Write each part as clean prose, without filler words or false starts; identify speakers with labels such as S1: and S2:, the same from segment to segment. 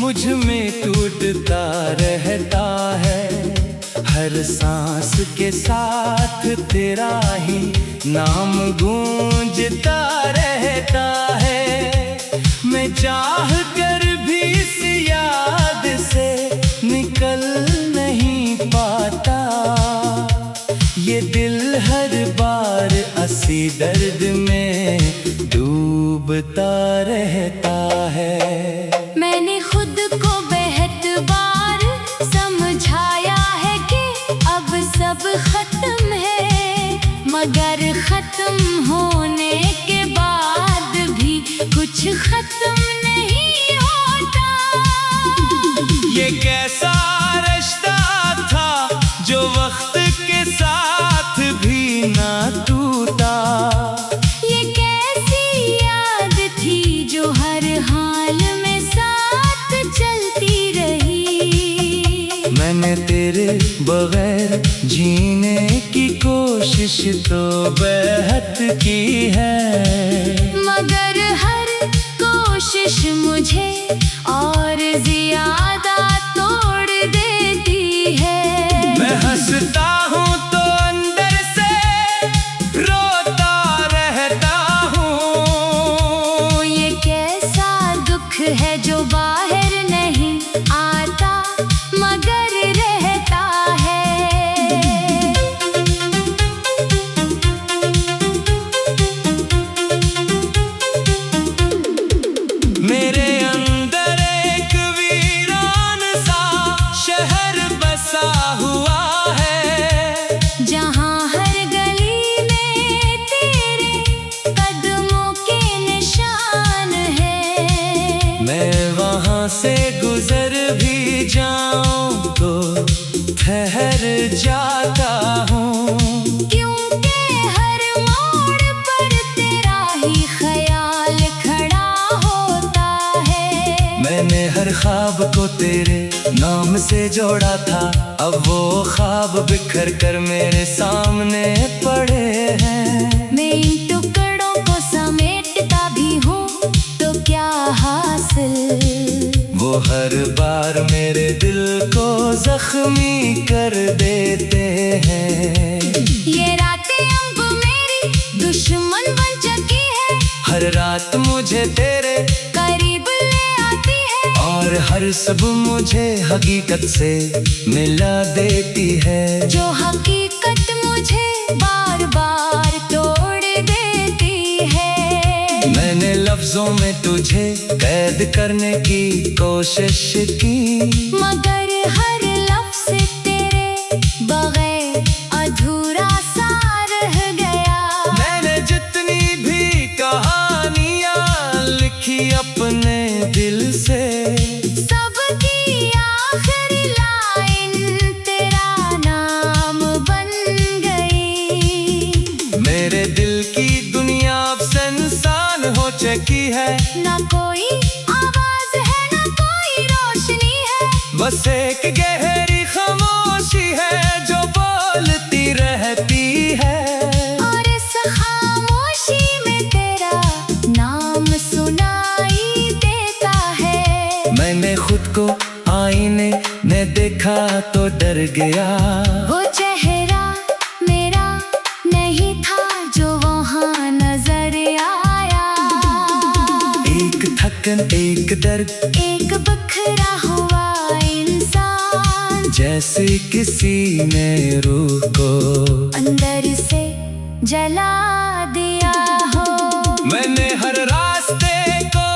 S1: मुझ में टूटता रहता है। हर सांस के साथ तेरा ही नाम गूंजता रहता है। मैं चाह कर भी इस याद से निकल नहीं पाता। ये दिल हर बार असी दर्द में डूबता रहता है।
S2: मैंने खुद को बेहद बार समझाया है कि अब सब खत्म है, मगर खत्म होने के बाद भी कुछ खत्म नहीं होता।
S1: ये कैसा रिश्ता था जो वक्त के साथ भी ना टूटा।
S2: ये कैसी याद थी जो हर हाल में साथ चलती रही।
S1: मैंने तेरे बगैर जीने की कोशिश तो बेहद की है,
S2: मगर हर कोशिश मुझे और ज्यादा तोड़ देती है।
S1: मैं हंसता हूँ तो अंदर से रोता रहता हूँ।
S2: ये कैसा दुख है जो बाहर नहीं आता मगर रहता है।
S1: मेरे अंदर एक वीरान सा शहर बसा हुआ है,
S2: जहाँ हर गली में तेरे कदमों के निशान है।
S1: मैं वहाँ से गुजर भी जाऊं तो ठहर जाता हूँ।
S2: क्योंकि हर मोड़ पर तेरा ही ख्याल खड़ा होता है।
S1: मैंने हर ख्वाब को तेरे नाम से जोड़ा था, अब वो ख्वाब बिखर कर मेरे सामने पड़े हैं।
S2: मैं इन टुकड़ों को समेटता भी हूँ तो क्या हासिल।
S1: वो हर बार मेरे दिल को जख्मी कर देते हैं।
S2: ये रातें अब मेरी दुश्मन बन चुकी है,
S1: हर रात मुझे तेरे
S2: करीब ले आती है
S1: और हर सब मुझे हकीकत से मिला देती है।
S2: जो हकीकत मुझे बार बार तोड़ देती है।
S1: मैंने लफ्जों में तुझे कैद करने की कोशिश की,
S2: मगर हर लफ्ज़ तेरे बगैर अधूरा सा रह गया।
S1: मैंने जितनी भी कहानियाँ लिखी अपने दिल से,
S2: सबकी आखिरी लाइन तेरा नाम बन गई।
S1: मेरे दिल की दुनिया अब सुनसान हो चुकी है।
S2: ना कोई आवाज है ना कोई रोशनी है,
S1: बस एक गहरी खामोशी है जो बोलती रहती है।
S2: और इस खामोशी में तेरा नाम सुनाई देता है।
S1: मैंने खुद को आईने ने देखा तो डर गया।
S2: वो चेहरा मेरा नहीं था जो वहाँ नजर आया।
S1: एक थकन, एक दर्द,
S2: एक बिखरा हुआ इंसान,
S1: जैसे किसी ने रूह को
S2: अंदर से जला दिया हो।
S1: मैंने हर रास्ते को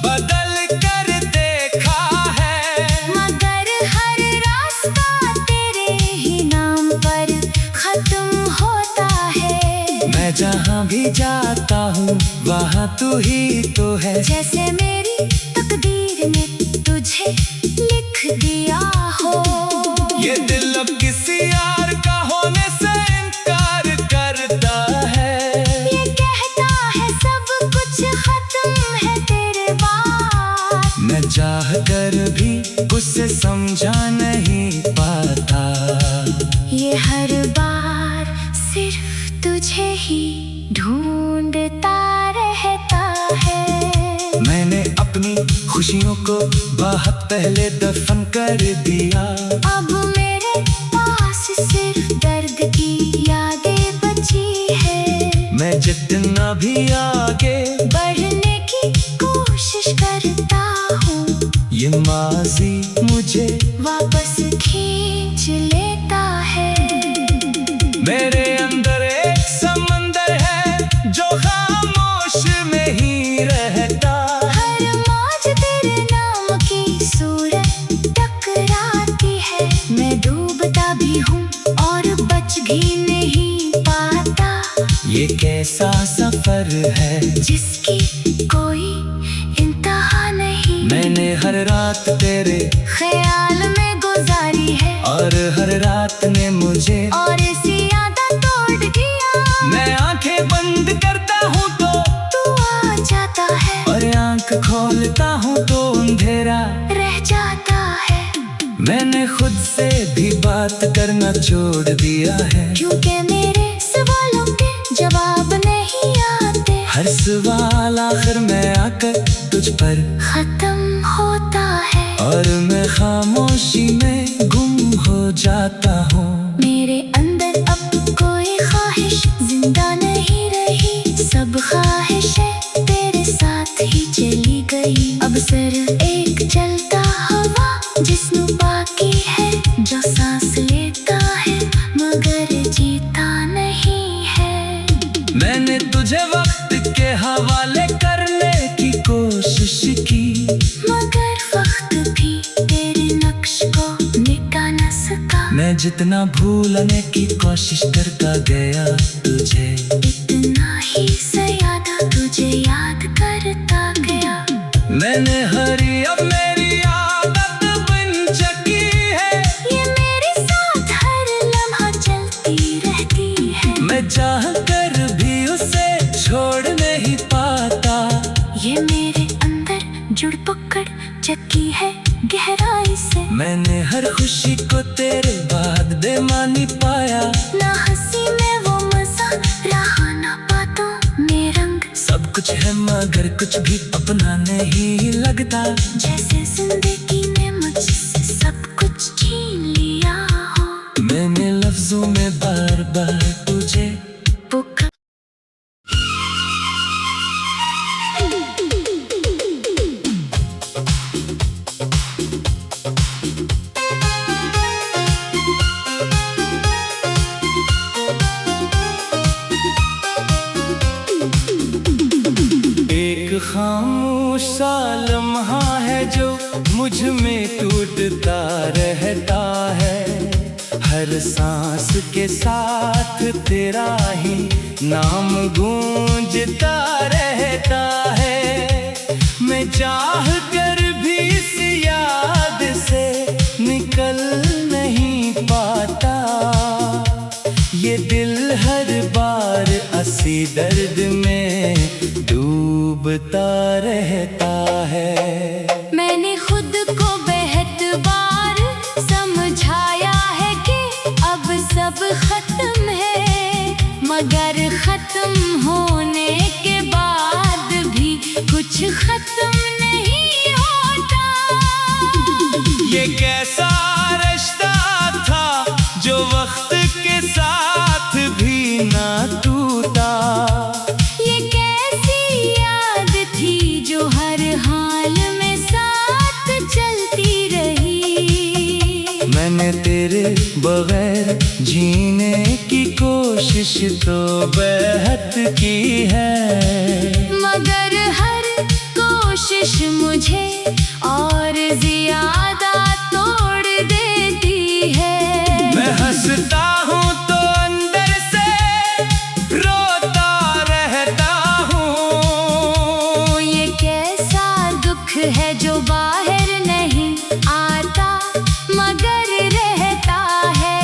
S1: बदल कर देखा है,
S2: मगर हर रास्ता तेरे ही नाम पर खत्म होता है।
S1: मैं जहाँ भी जाता हूँ वहाँ तू ही तो है।
S2: जैसे मेरी तकदीर ने तुझे लिख दिया हो।
S1: ये दिल अब किसी यार का होने से इनकार करता है।
S2: ये कहता है सब कुछ खत्म है तेरे बाद।
S1: मैं चाह कर भी उसे समझा नहीं पाता।
S2: ये हर बार सिर्फ तुझे ही ढूंढता रहता है।
S1: मैंने अपनी खुशियों को बहुत पहले दफन कर दिया।
S2: अब मेरे पास सिर्फ दर्द की यादें बची है।
S1: मैं जितना भी आगे
S2: बढ़ने की कोशिश करता हूँ,
S1: ये माजी मुझे
S2: वापस खींच लेता है।
S1: मेरे अंदर एक समंदर है जो खामोश में ही रहता।
S2: हर मौज तेरे नाम की सूरत टकराती है। मैं डूबता भी हूँ और बच भी नहीं पाता।
S1: ये कैसा सफर है
S2: जिसकी कोई इंतहा नहीं।
S1: मैंने हर रात तेरे
S2: ख्याल में गुजारी है,
S1: और हर रात ने मुझे
S2: और इसी आदत तोड़ दिया।
S1: मैं आंखें बंद करता हूँ तो
S2: तू आ जाता है,
S1: और आंख खोलता हूँ तो अंधेरा
S2: रह जाता है।
S1: मैंने खुद से भी बात करना छोड़ दिया है,
S2: क्योंकि मेरे सवालों के जवाब नहीं आते।
S1: हर सवाल आखिर में आकर तुझ पर
S2: खत्म होता है,
S1: और मैं खामोशी में गुम हो जाता हूँ।
S2: मेरे अंदर अब कोई ख्वाहिश जिंदा नहीं रही। सब ख्वाहिशें तेरे साथ ही चली गई। अब सिर्फ एक चलता हवा जिस्म बाकी है, जो सांस लेता है मगर जीता नहीं है।
S1: मैंने तुझे वक्त के हवाले करने की कोशिश की,
S2: मगर वक्त भी तेरे नक्श को मिटा न सका।
S1: मैं जितना भूलने की कोशिश करता गया तुझे,
S2: इतना ही ज्यादा तुझे याद करता गया।
S1: मैंने हरी अब मेरी आदत बन चुकी है।
S2: ये मेरे साथ हर लम्हा चलती रहती है।
S1: मैं चाह कर भी उसे छोड़ नहीं पाता।
S2: ये मेरे अंदर जुड़ पकड़ चकी है गहराई से।
S1: मैंने हर खुशी को तेरे बाद बेमानी पाया।
S2: ना हंसी में वो मजा रहा, ना बातों में रंग।
S1: सब कुछ है मगर कुछ भी अपना नहीं लगता।
S2: जैसे जिंदगी ने मुझसे सब कुछ छीन लिया हो।
S1: मैंने लफ्जों में बार बार तुझे
S2: पुकार
S1: खामोश सा लम्हा है जो मुझ में टूटता रहता है। हर सांस के साथ तेरा ही नाम गूंजता रहता है। मैं चाह कर भी इस याद से निकल नहीं पाता। ये दिल हर बार असी दर्द में डूबता रहता है।
S2: मैंने खुद को बेहद बार समझाया है कि अब सब खत्म है, मगर खत्म होने के बाद भी कुछ खत्म नहीं होता।
S1: ये कैसा रिश्ता था जो वक्त के साथ भी ना टूटा।
S2: ये कैसी याद थी जो हर हाल में साथ चलती रही।
S1: मैंने तेरे बगैर जीने की कोशिश तो बेहद की है,
S2: मगर हर कोशिश मुझे और ज्यादा तोड़ देती है।
S1: मैं हंसता हूँ तो अंदर से रोता रहता हूँ।
S2: ये कैसा दुख है जो बाहर नहीं आता मगर रहता है।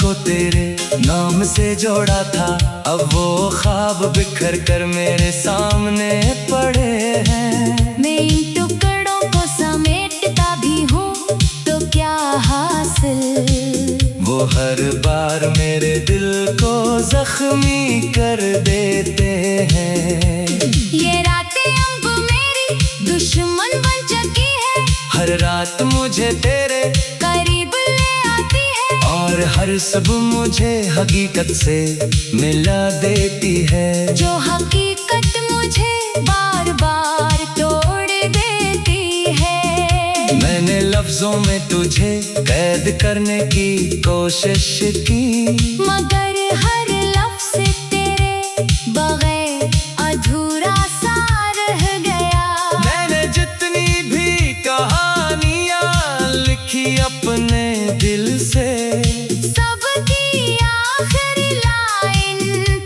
S1: को तेरे नाम से जोड़ा था, अब वो ख्वाब बिखर कर मेरे सामने पड़े हैं।
S2: मैं इन टुकड़ों को समेटता भी हूँ तो क्या हासिल,
S1: वो हर बार मेरे दिल को जख्मी कर देते हैं।
S2: ये रातें अब मेरी दुश्मन बन चुकी है,
S1: हर रात मुझे तेरे
S2: करीब ले आती है,
S1: और हर सब मुझे हकीकत से मिला देती है।
S2: जो हकीकत मुझे बार बार तोड़ देती है।
S1: मैंने लफ्जों में तुझे कैद करने की कोशिश की,
S2: मगर हर लफ्ज़ तेरे बगैर अधूरा सा रह गया।
S1: मैंने जितनी भी कहानियां लिखी अपने दिल से,
S2: सबकी आखिरी लाइन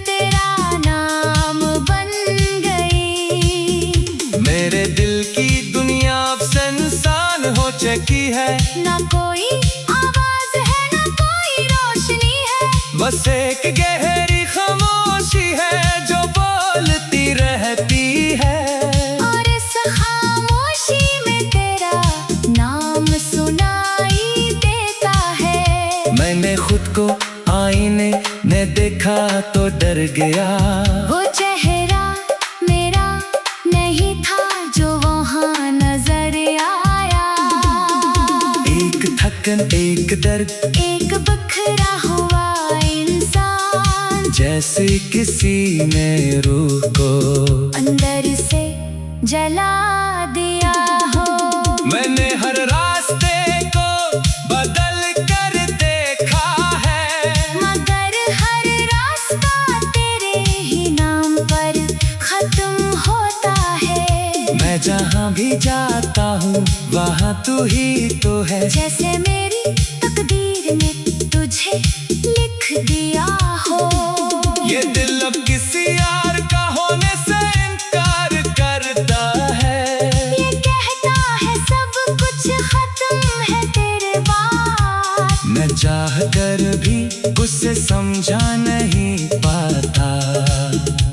S2: तेरा नाम बन गई।
S1: मेरे दिल की दुनिया अब सुनसान हो चुकी है,
S2: ना कोई आवाज है ना कोई रोशनी है,
S1: बस एक गहरी खामोशी है जो बोलती रहती है।
S2: और इस खामोशी में तेरा नाम सुनाई देता है।
S1: मैंने खुद को आईने ने देखा तो डर गया,
S2: वो चेहरा मेरा नहीं था जो वहाँ नजर आया।
S1: एक थकन एक दर्द
S2: एक बिखरा हुआ इंसान,
S1: जैसे किसी ने रूह को
S2: अंदर से जला दिया हो।
S1: मैंने हर रास्ते को बदल कर देखा है,
S2: मगर हर रास्ता तेरे ही नाम पर खत्म होता है।
S1: मैं जहाँ भी जाता हूँ वहाँ तू ही तो है,
S2: जैसे मेरी तकदीर ने तुझे लिख दिया हो।
S1: ये दिल अब किसी यार का होने से इनकार करता है।
S2: ये कहता है सब कुछ खत्म है तेरे बाद,
S1: मैं चाह कर भी उसे समझा नहीं पाता।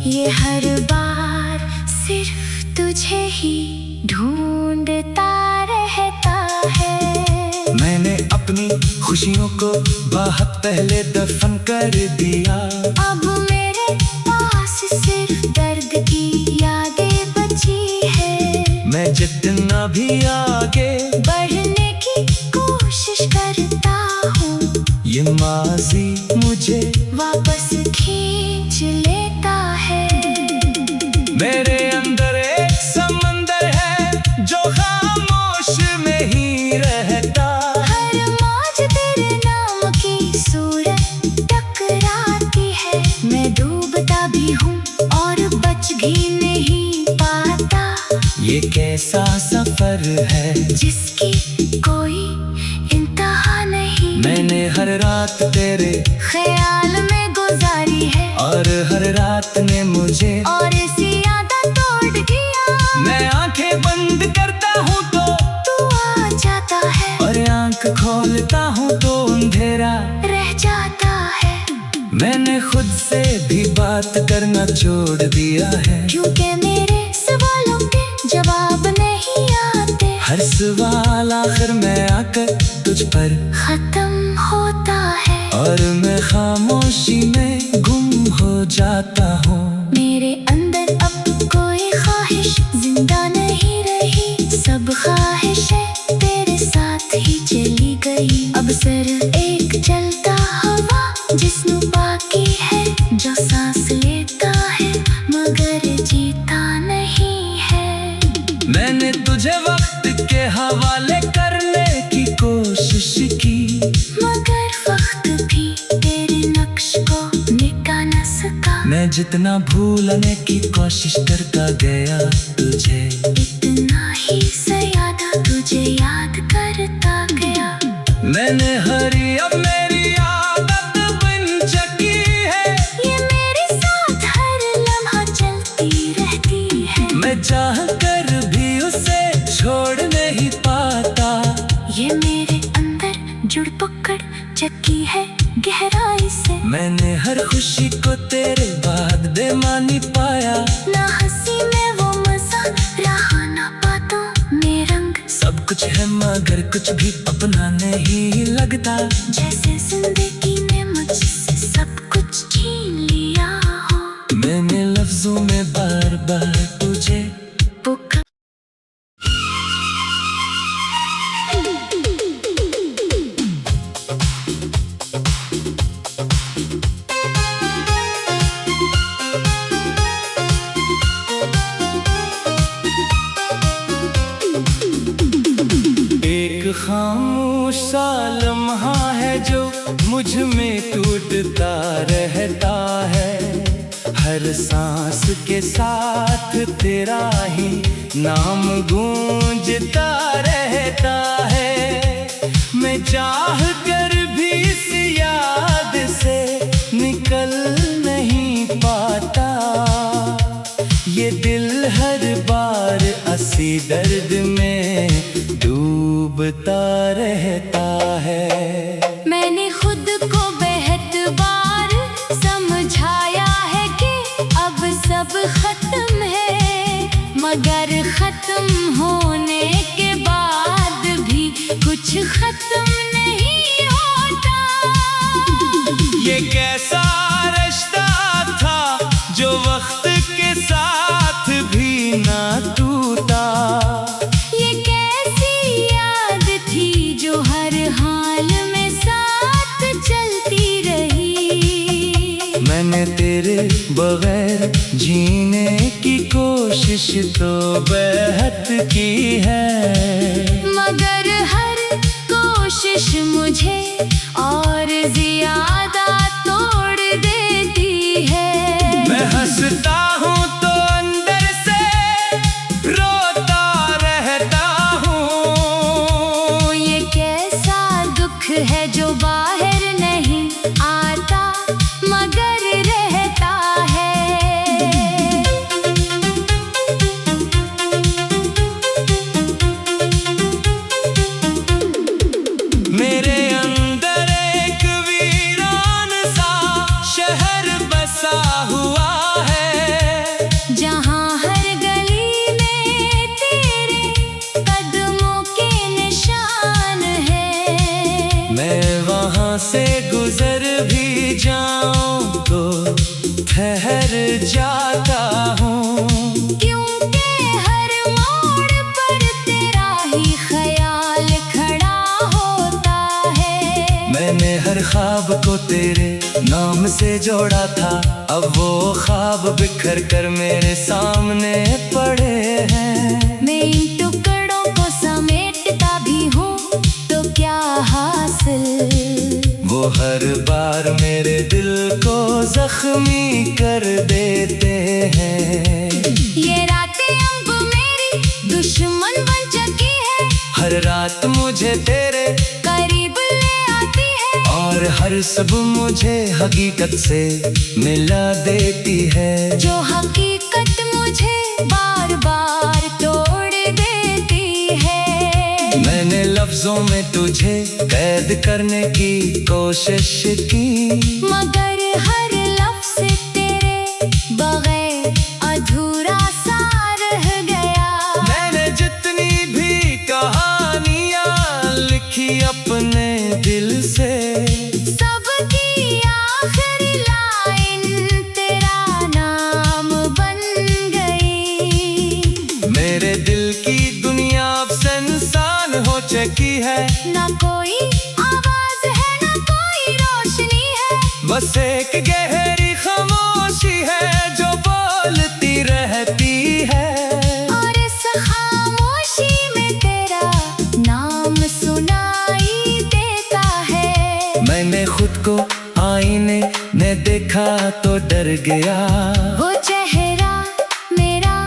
S2: ये हर बार सिर्फ तुझे ही ढूंढता रहता है।
S1: मैंने अपनी खुशियों को बहुत पहले दफन कर दिया,
S2: अब मेरे पास सिर्फ दर्द की यादें बची है।
S1: मैं जितना भी आगे
S2: बढ़ने की कोशिश करता हूँ,
S1: ये माजी मुझे
S2: वापस खींच लेता है।
S1: मेरे अंदर एक समंदर है जो खामोश में ही रहता।
S2: हर मौज तेरे नाम की सूरत टकराती है। मैं डूबता भी हूँ और बच भी नहीं पाता।
S1: ये कैसा सफर है
S2: जिसकी कोई इंतहा नहीं।
S1: मैंने हर रात तेरे
S2: ख्याल में गुजारी है,
S1: और हर रात ने मुझे
S2: और इसी आदत तोड़ दिया।
S1: मैं आंखें बंद करता हूँ तो
S2: तू आ जाता है,
S1: और आंख खोलता हूँ तो अंधेरा
S2: रह जाता है।
S1: मैंने खुद से भी बात करना छोड़ दिया है,
S2: क्योंकि मेरे सवालों के जवाब नहीं आते।
S1: हर सवाल आखिर में आकर तुझ पर
S2: खत्म होता है,
S1: और मैं खामोशी में गुम हो जाता हूँ।
S2: मेरे अंदर अब कोई ख्वाहिश जिंदा नहीं रही। सब ख्वाहिशें तेरे साथ ही चली गई। अब सिर्फ एक चलता हवा जिस्म बाकी है, जो सांस लेता है मगर जीता नहीं है।
S1: मैंने तुझे वक्त के हवाले करने की कोशिश की,
S2: मगर वक्त भी तेरे नक्श को मिटा न सका।
S1: मैं जितना भूलने की कोशिश करता गया तुझे,
S2: इतना ही ज्यादा तुझे याद करता गया।
S1: मैंने हरी अब मेरी आदत बन चुकी है।
S2: ये मेरे साथ हर लम्हा चलती रहती है।
S1: मैं चाह कर भी उसे छोड़ नहीं पाता।
S2: ये मेरे अंदर जुड़ पकड़ चुकी है गहराई से।
S1: मैंने हर खुशी को तेरे बाद बेमानी पाया।
S2: ना हंसी में वो मजा रहा, ना बातों में रंग।
S1: सब कुछ है मगर कुछ भी अपना नहीं लगता।
S2: जैसे जिंदगी ने मुझसे सब कुछ छीन लिया हो।
S1: मैंने लफ्जों में बार बार तुझे
S2: पुकारा।
S1: एक खामोश सा लम्हा है जो मुझ में टूटता रहता है। हर सांस के साथ तेरा ही नाम गूंजता रहता है। मैं चाह कर भी इस याद से निकल नहीं पाता। ये दिल हर बार असी दर्द में डूबता रहता है।
S2: मैंने खुद को बेहद बार समझाया है कि अब सब खत्म है, मगर खत्म होने के बाद भी कुछ खत्म नहीं होता।
S1: ये कैसा रिश्ता था जो वक्त के साथ भी ना टूटा।
S2: ये कैसी याद थी जो हर हाल में साथ चलती रही।
S1: मैंने तेरे बगैर जीने की कोशिश तो बेहद की है,
S2: मगर हर कोशिश मुझे और ज्यादा तोड़ देती है।
S1: मैं हंसता हूँ तो अंदर से रोता रहता हूँ।
S2: ये कैसा दुख है जो बाहर नहीं आता मगर रहता है।
S1: मेरे अंदर एक वीरान सा शहर बसा हुआ है,
S2: जहाँ हर गली में तेरे कदमों के निशान है।
S1: मैं वहाँ से गुजर भी जाऊँ तो ठहर जाता हूँ।
S2: क्योंकि हर मोड़ पर तेरा ही ख्याल खड़ा होता है।
S1: मैंने हर ख्वाब को तेरे नाम से जोड़ा था। अब वो ख्वाब बिखर कर मेरे सामने पड़े हैं।
S2: मैं इन टुकड़ों को समेटता भी हूँ तो क्या हासिल।
S1: वो हर बार मेरे दिल को जख्मी कर देते हैं।
S2: ये रातें अब मेरी दुश्मन बन चुकी है।
S1: हर रात मुझे तेरे
S2: करीब ले आती है
S1: और हर सब मुझे हकीकत से मिला देती है।
S2: जो हकीकत मुझे बार बार तोड़ देती है।
S1: मैंने लफ्जों में तुझे कैद करने की कोशिश की,
S2: मगर हर लफ्ज़ तेरे बगैर अधूरा सा रह गया।
S1: मैंने जितनी भी कहानियाँ लिखी अपने दिल से,
S2: सबकी आखिरी लाइन तेरा नाम बन गई।
S1: मेरे दिल की दुनिया अब सुनसान हो चुकी है।
S2: ना कोई आवाज है ना कोई रोशनी है।
S1: बस एक गहरी खामोशी है जो बोलती रहती है।
S2: और इस खामोशी में तेरा नाम सुनाई देता है।
S1: मैंने खुद को आईने ने देखा तो डर गया।
S2: वो चेहरा मेरा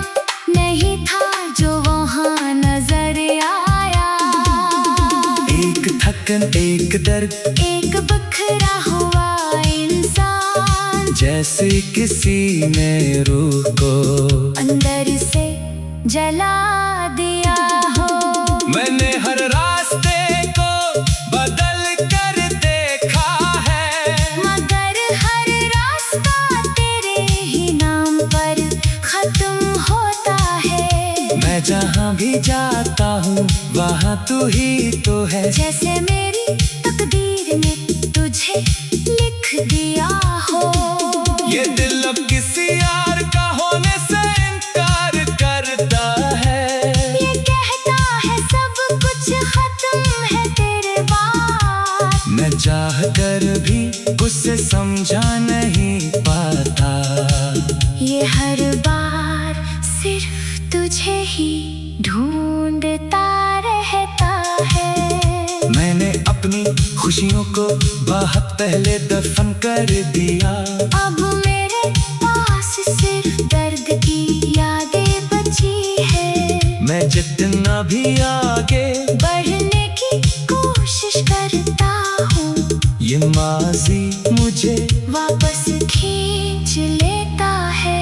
S2: नहीं था जो वहाँ नजर आया।
S1: एक थकन एक दर्द
S2: एक बिखरा हुआ इंसान,
S1: जैसे किसी ने रूह को
S2: अंदर से जला दिया हो।
S1: मैंने हर रास्ते को बदल कर देखा है। भी जाता हूँ वहाँ तू ही तो है।
S2: जैसे मेरी तकदीर ने तुझे लिख दिया हो।
S1: ये दिल अब किसी यार का होने से इनकार करता है।
S2: ये कहता है सब कुछ खत्म है तेरे बाद।
S1: मैं चाह कर भी उसे समझा नहीं पाता।
S2: ये हर बार सिर्फ तुझे ही ढूंढता रहता है।
S1: मैंने अपनी खुशियों को बहुत पहले दफन कर दिया।
S2: अब मेरे पास सिर्फ दर्द की यादें बची है।
S1: मैं जितना भी आगे
S2: बढ़ने की कोशिश करता हूँ,
S1: ये माजी मुझे
S2: वापस खींच लेता है।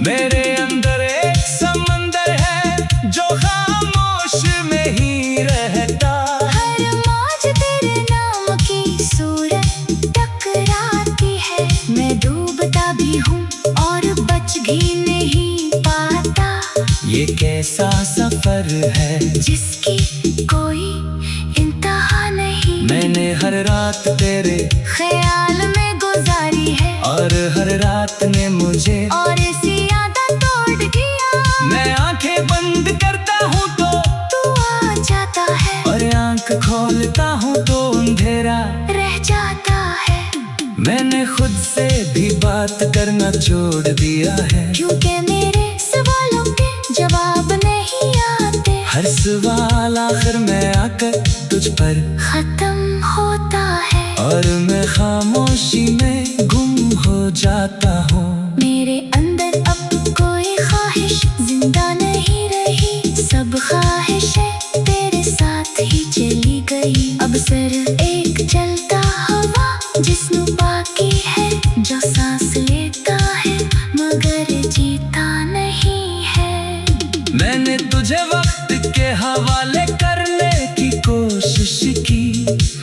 S1: मेरे अंदर एक समंदर है जो खामोश में ही रहता।
S2: हर मौज तेरे नाम की सूरत टकराती है। मैं डूबता भी हूँ और बच भी नहीं पाता।
S1: ये कैसा सफर है
S2: जिसकी कोई इंतहा नहीं।
S1: मैंने हर रात तेरे
S2: ख्याल में गुजारी है
S1: और हर रात ने मुझे
S2: और इसी आदत तोड़ दिया।
S1: मैं आंखें बंद करता हूँ तो
S2: तू आ जाता है
S1: और आंख खोलता हूँ तो अंधेरा
S2: रह जाता है।
S1: मैंने खुद से भी बात करना छोड़ दिया है।
S2: क्योंकि मेरे सवालों के जवाब नहीं आते।
S1: हर सवाल आखिर में आकर तुझ पर
S2: खत्म होता है
S1: और मैं खामोशी में गुम हो जाता हूँ।
S2: मेरे अंदर अब कोई ख्वाहिश जिंदा नहीं रही। सब ख्वाहिशें तेरे साथ ही चली गई। अब सिर्फ एक चलता हवा जिस्म बाकी है, जो सांस लेता है मगर जीता नहीं है।
S1: मैंने तुझे वक्त के हवाले करने की कोशिश की,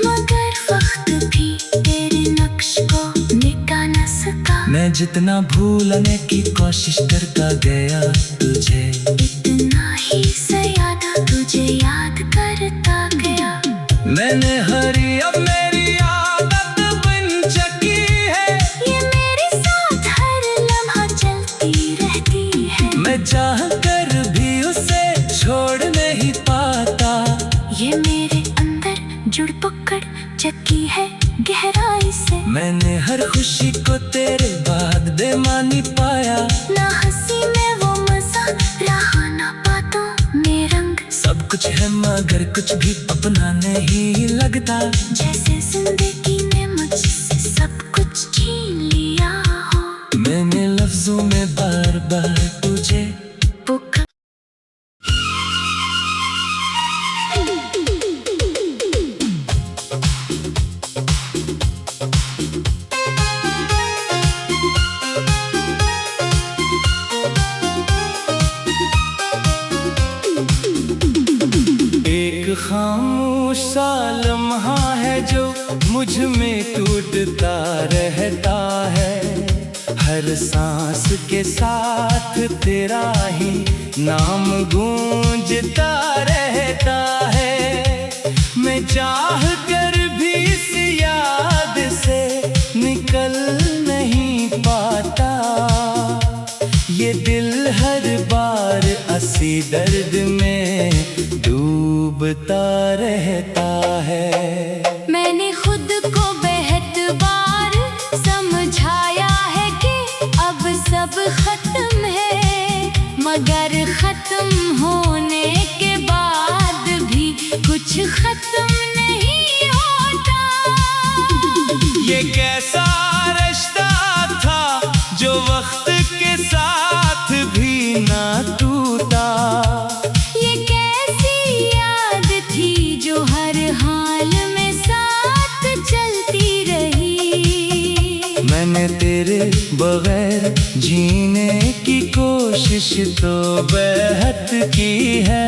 S2: मगर वक्त भी तेरे नक्श को मिटा न सका।
S1: मैं जितना भूलने की कोशिश करता गया तुझे
S2: इतना ही ज्यादा तुझे याद करता गया।
S1: मैंने हरी अब मेरी आदत बन चुकी है।
S2: ये मेरे साथ हर लम्हा चलती रहती है।
S1: मैं चाह कर भी उसे छोड़ नहीं पाता।
S2: ये मेरे अंदर जुड़ पकड़ चकी है गहराई से।
S1: मैंने हर खुशी को तेरे बाद बेमानी पाया।
S2: ना हंसी में वो मजा रहा ना बातों में रंग।
S1: सब कुछ है मगर कुछ भी अपना नहीं लगता।
S2: जैसे जिंदगी ने मुझसे सब कुछ छीन लिया हो।
S1: मैंने लफ्जों में बार बार तुझे
S2: पुकार
S1: एक खामोश सा लम्हा है जो मुझ में टूटता रहता है। हर सांस के साथ तेरा ही नाम गूंजता रहता है। मैं चाह कर भी इस याद से निकल नहीं पाता। ये दिल हर बार असी दर्द में डूबता रहता है।
S2: मैंने खुद को बेहद बार समझाया है कि अब सब खत्म है। मगर खत्म होने के बाद भी कुछ खत्म नहीं होता।
S1: ये कैसा रिश्ता था जो वक्त के साथ भी ना टूटा।
S2: ये कैसी याद थी जो हर हाल में साथ चलती रही।
S1: मैंने तेरे बगैर जीने की कोशिश तो बेहद की है।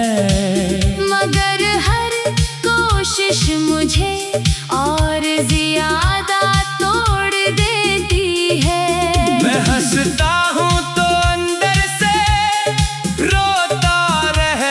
S2: मगर हर कोशिश मुझे और ज्यादा तोड़ देती है।
S1: मैं हंसता हूँ तो अंदर से रोता रह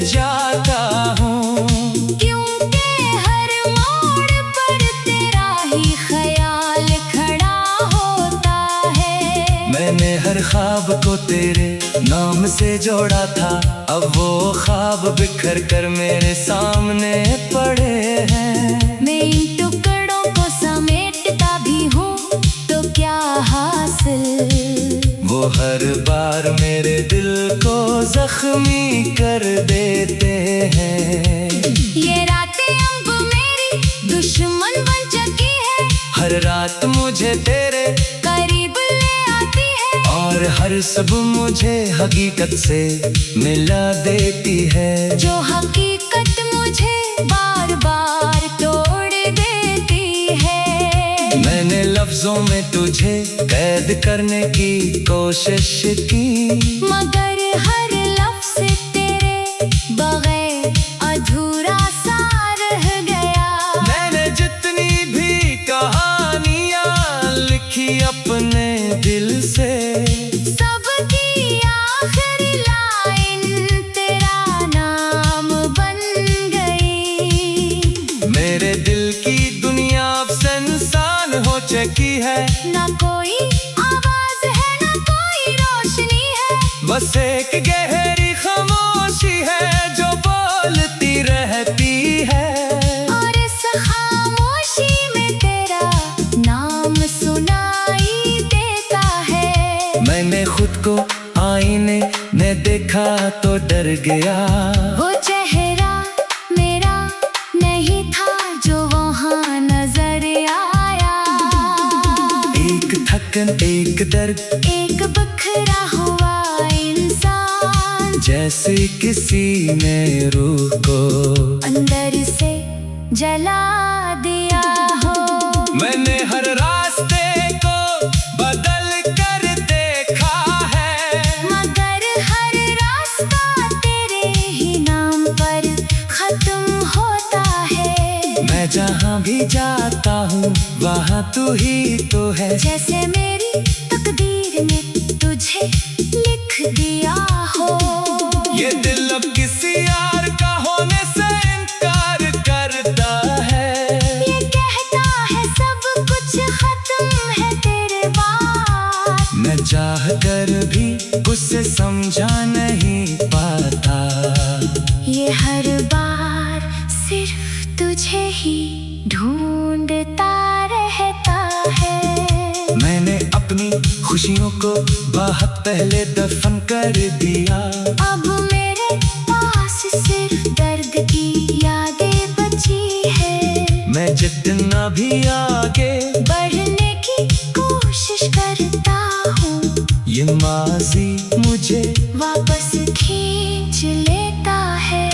S1: जाता हूँ,
S2: क्योंकि हर मोड़ पर तेरा ही ख्याल खड़ा होता है।
S1: मैंने हर ख्वाब को तेरे नाम से जोड़ा था, अब वो ख्वाब बिखर कर मेरे सामने पड़े हैं।
S2: मैं इन टुकड़ों को समेटता भी हूँ तो क्या हासिल,
S1: वो हर बार मेरे दिल को जख्मी कर देते हैं।
S2: ये रातें अब मेरी दुश्मन बन चुकी है,
S1: हर रात मुझे तेरे
S2: करीब ले आती है,
S1: और हर सुबह मुझे हकीकत से मिला देती है।
S2: जो हकीकत मुझे बार बार तोड़ देती है।
S1: मैंने लफ्जों में तुझे कैद करने की कोशिश की,
S2: मगर हर लफ्ज़ तेरे बगैर अधूरा सा रह गया।
S1: मैंने जितनी भी कहानियाँ लिखी अपने दिल से,
S2: सबकी आखिरी लाइन तेरा नाम बन गई।
S1: मेरे दिल की दुनिया अब सुनसान हो चुकी है,
S2: ना कोई आवाज है ना कोई रोशनी है,
S1: बस एक गहरी खामोशी है जो बोलती रहती है।
S2: और इस खामोशी में तेरा नाम सुनाई देता है।
S1: मैंने खुद को आईने में देखा तो डर गया,
S2: वो चेहरा मेरा नहीं था जो वहाँ नजर आया।
S1: एक थकन एक दर्द
S2: एक बिखरा हुआ इंसान,
S1: जैसे किसी ने रूह को
S2: अंदर से जला दिया हो।
S1: मैंने हर रास्ते को बदल कर देखा है,
S2: मगर हर रास्ता तेरे ही नाम पर खत्म होता है।
S1: मैं जहाँ भी जाता हूँ वहाँ तू ही तो है,
S2: जैसे मेरी तकदीर ने तुझे लिख दिया हो।
S1: ये दिल अब किसी यार का होने से इनकार करता है।
S2: ये कहता है सब कुछ खत्म है तेरे बाद,
S1: मैं चाह कर भी उसे समझा नहीं पाता।
S2: ये हर बार सिर्फ तुझे ही ढूंढता रहता है।
S1: मैंने अपनी खुशियों को बहुत पहले दफन कर दिया,
S2: अब मेरे पास सिर्फ दर्द की यादें बची है।
S1: मैं जितना भी आगे
S2: बढ़ने की कोशिश करता हूँ,
S1: ये माजी मुझे
S2: वापस खींच लेता है।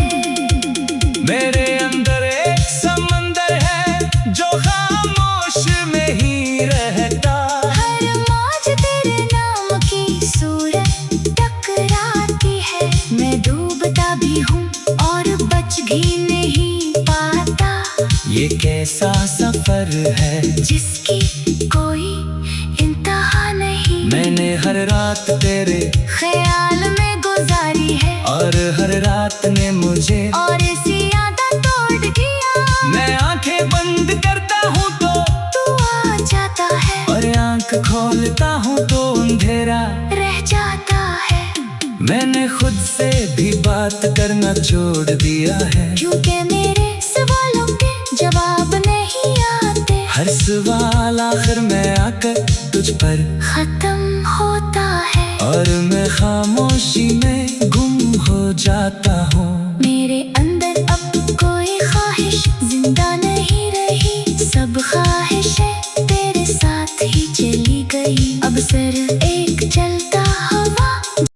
S1: मेरे अंदर एक समंदर है जो खामोश में ही रहता।
S2: हर मौज तेरे नाम की सूरत टकराती है। मैं डूबता भी हूँ और बच भी नहीं पाता।
S1: ये कैसा सफर है
S2: जिसकी कोई इंतहा नहीं।
S1: मैंने हर रात तेरे
S2: ख्याल में गुजारी है,
S1: और हर रात ने मुझे
S2: और इसी आदत तोड़ दिया।
S1: मैं आंखें बंद करता हूँ तो
S2: तू आ जाता है,
S1: और आंख खोलता हूँ तो अंधेरा
S2: रह जाता है।
S1: मैंने खुद से भी बात करना छोड़ दिया है,
S2: क्योंकि मेरे सवालों के जवाब नहीं आते।
S1: हर सवाल आखिर में आकर तुझ पर
S2: खत्म होता है,
S1: और मैं खामोशी में गुम हो जाता हूँ।
S2: मेरे अंदर अब कोई ख्वाहिश जिंदा नहीं रही। सब ख्वाहिशें तेरे साथ ही चली गई। अब सिर्फ